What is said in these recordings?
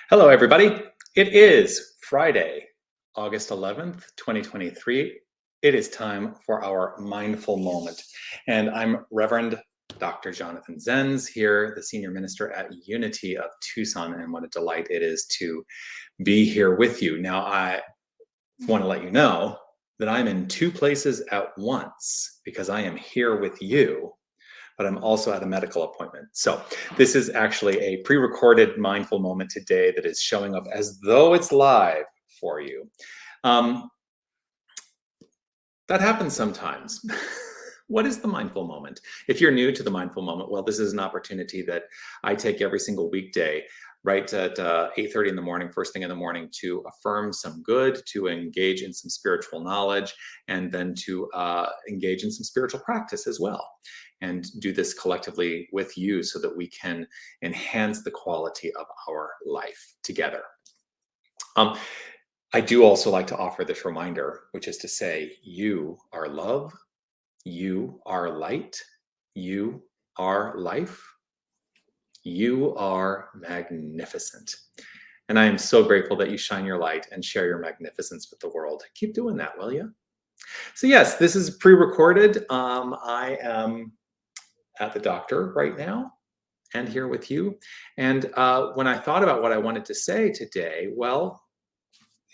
Hello, everybody. It is Friday, August 11th, 2023. It is time for our mindful moment. And I'm Reverend Dr. Jonathan Zenz here, the senior minister at Unity of Tucson. And what a delight it is to be here with you. Now, I want to let you know that I'm in two places at once because I am here with you, but I'm also at a medical appointment. So this is actually a pre-recorded mindful moment today that is showing up as though it's live for you. That happens sometimes. What is the mindful moment? If you're new to the mindful moment, well, this is an opportunity that I take every single weekday, right at 8:30 in the morning, first thing in the morning, to affirm some good, to engage in some spiritual knowledge, and then to engage in some spiritual practice as well. And do this collectively with you so that we can enhance the quality of our life together. I do also like to offer this reminder, which is to say, you are love, you are light, you are life, you are magnificent. And I am so grateful that you shine your light and share your magnificence with the world. Keep doing that, will you? So yes, this is pre-recorded. I am at the doctor right now and here with you. And when I thought about what I wanted to say today, well,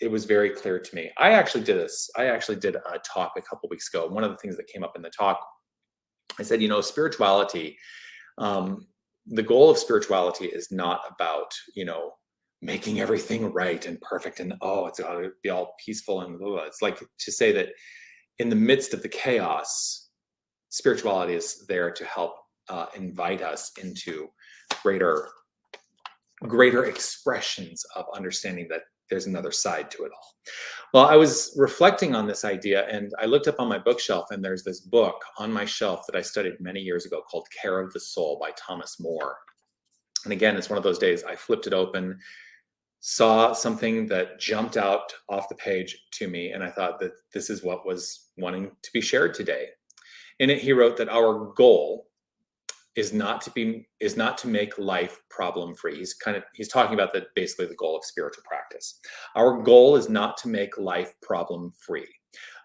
it was very clear to me. I actually did a talk a couple weeks ago. One of the things that came up in the talk, I said, spirituality, the goal of spirituality is not about, making everything right and perfect and, it's got to be all peaceful and blah, blah. It's like to say that in the midst of the chaos, spirituality is there to help invite us into greater expressions of understanding that there's another side to it all. Well, I was reflecting on this idea and I looked up on my bookshelf and there's this book on my shelf that I studied many years ago called Care of the Soul by Thomas More. And again, it's one of those days I flipped it open, saw something that jumped out off the page to me, and I thought that this is what was wanting to be shared today. In it, he wrote that our goal is not to make life problem free. He's talking about that basically the goal of spiritual practice. Our goal is not to make life problem free,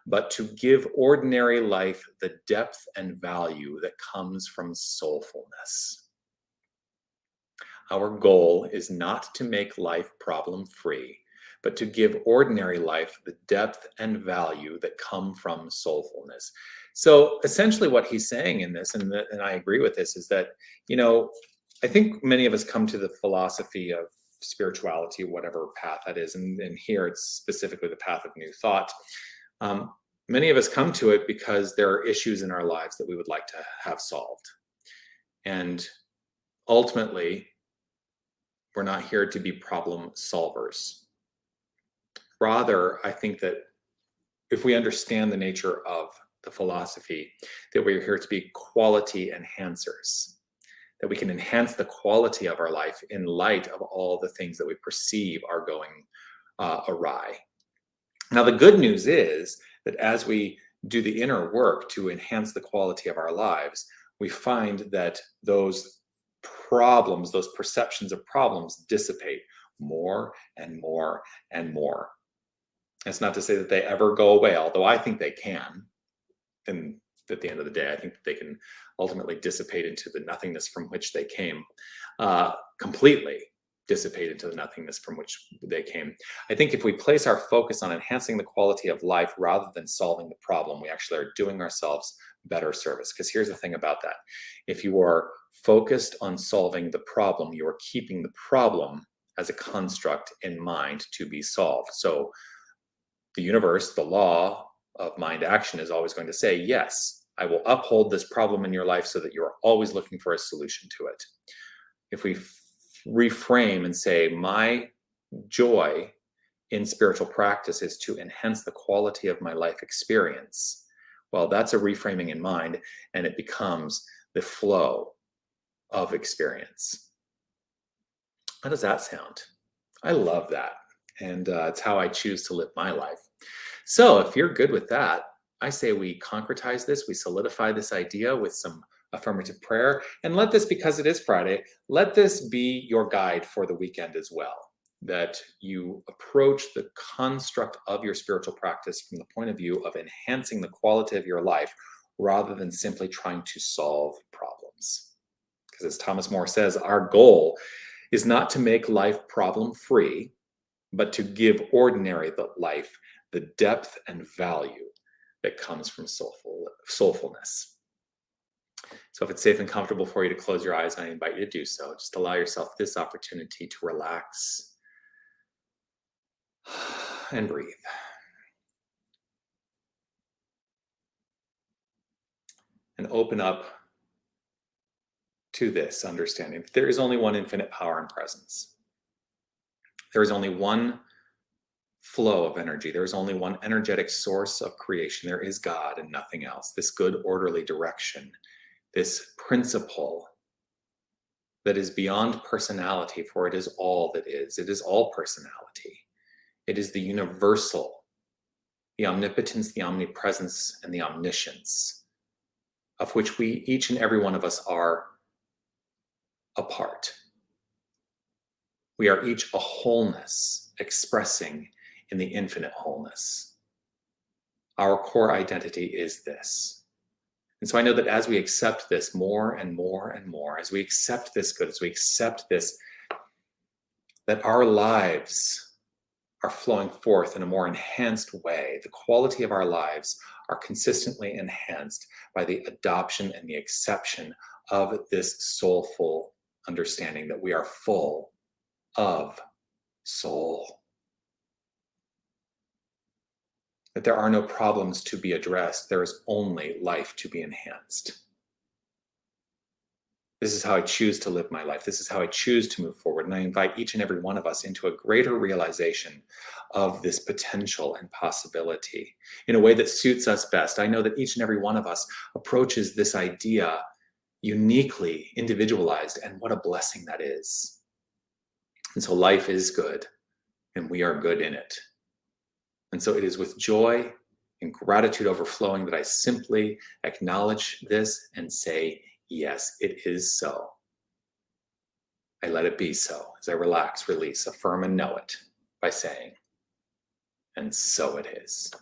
but to give ordinary life the depth and value that comes from soulfulness. Our goal is not to make life problem free, but to give ordinary life the depth and value that come from soulfulness. So essentially what he's saying in this, and I agree with this, is that, I think many of us come to the philosophy of spirituality, whatever path that is, and here it's specifically the path of new thought. Many of us come to it because there are issues in our lives that we would like to have solved. And ultimately, we're not here to be problem solvers. Rather, I think that if we understand the nature of the philosophy, that we're here to be quality enhancers, that we can enhance the quality of our life in light of all the things that we perceive are going awry. Now, the good news is that as we do the inner work to enhance the quality of our lives, we find that those problems, those perceptions of problems dissipate more and more and more. It's not to say that they ever go away, although I think they can. And at the end of the day, I think that they can ultimately dissipate into the nothingness from which they came, completely dissipate into the nothingness from which they came. I think if we place our focus on enhancing the quality of life rather than solving the problem, we actually are doing ourselves better service. Because here's the thing about that. If you are focused on solving the problem, you are keeping the problem as a construct in mind to be solved. So the universe, the law of mind action, is always going to say, yes, I will uphold this problem in your life so that you're always looking for a solution to it. If we reframe and say, my joy in spiritual practice is to enhance the quality of my life experience, well, that's a reframing in mind, and it becomes the flow of experience. How does that sound? I love that. And it's how I choose to live my life. So if you're good with that, I say we concretize this, we solidify this idea with some affirmative prayer, and let this, because it is Friday, let this be your guide for the weekend as well. that you approach the construct of your spiritual practice from the point of view of enhancing the quality of your life rather than simply trying to solve problems. Because as Thomas More says, our goal is not to make life problem-free, but to give ordinary life the depth and value that comes from soulfulness. So if it's safe and comfortable for you to close your eyes, I invite you to do so. Just allow yourself this opportunity to relax and breathe. And open up to this understanding that there is only one infinite power and presence. There is only one flow of energy. There is only one energetic source of creation. There is God and nothing else. This good, orderly direction, this principle that is beyond personality, for it is all that is. It is all personality. It is the universal, the omnipotence, the omnipresence, and the omniscience, of which we, each and every one of us, are a part. We are each a wholeness expressing in the infinite wholeness. Our core identity is this. And so I know that as we accept this more and more and more, as we accept this good, as we accept this, that our lives are flowing forth in a more enhanced way. The quality of our lives are consistently enhanced by the adoption and the acceptance of this soulful understanding that we are full of soul. That there are no problems to be addressed. There is only life to be enhanced. This is how I choose to live my life. This is how I choose to move forward. And I invite each and every one of us into a greater realization of this potential and possibility in a way that suits us best. I know that each and every one of us approaches this idea uniquely individualized, and what a blessing that is. And so life is good, and we are good in it. And so it is with joy and gratitude overflowing that I simply acknowledge this and say, yes, it is so. I let it be so as I relax, release, affirm, and know it by saying, and so it is.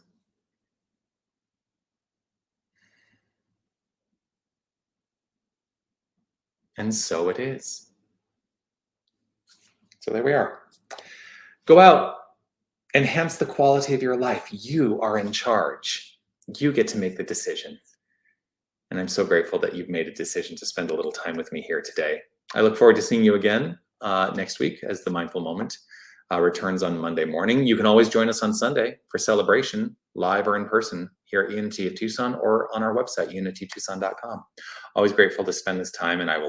And so it is. So there we are. Go out. Enhance the quality of your life. You are in charge. You get to make the decision. And I'm so grateful that you've made a decision to spend a little time with me here today. I look forward to seeing you again next week as the Mindful Moment returns on Monday morning. You can always join us on Sunday for celebration, live or in person, here at Unity of Tucson or on our website, unitytucson.com. Always grateful to spend this time, and I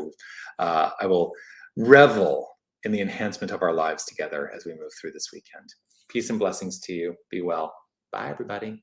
will revel in the enhancement of our lives together as we move through this weekend. Peace and blessings to you. Be well. Bye, everybody.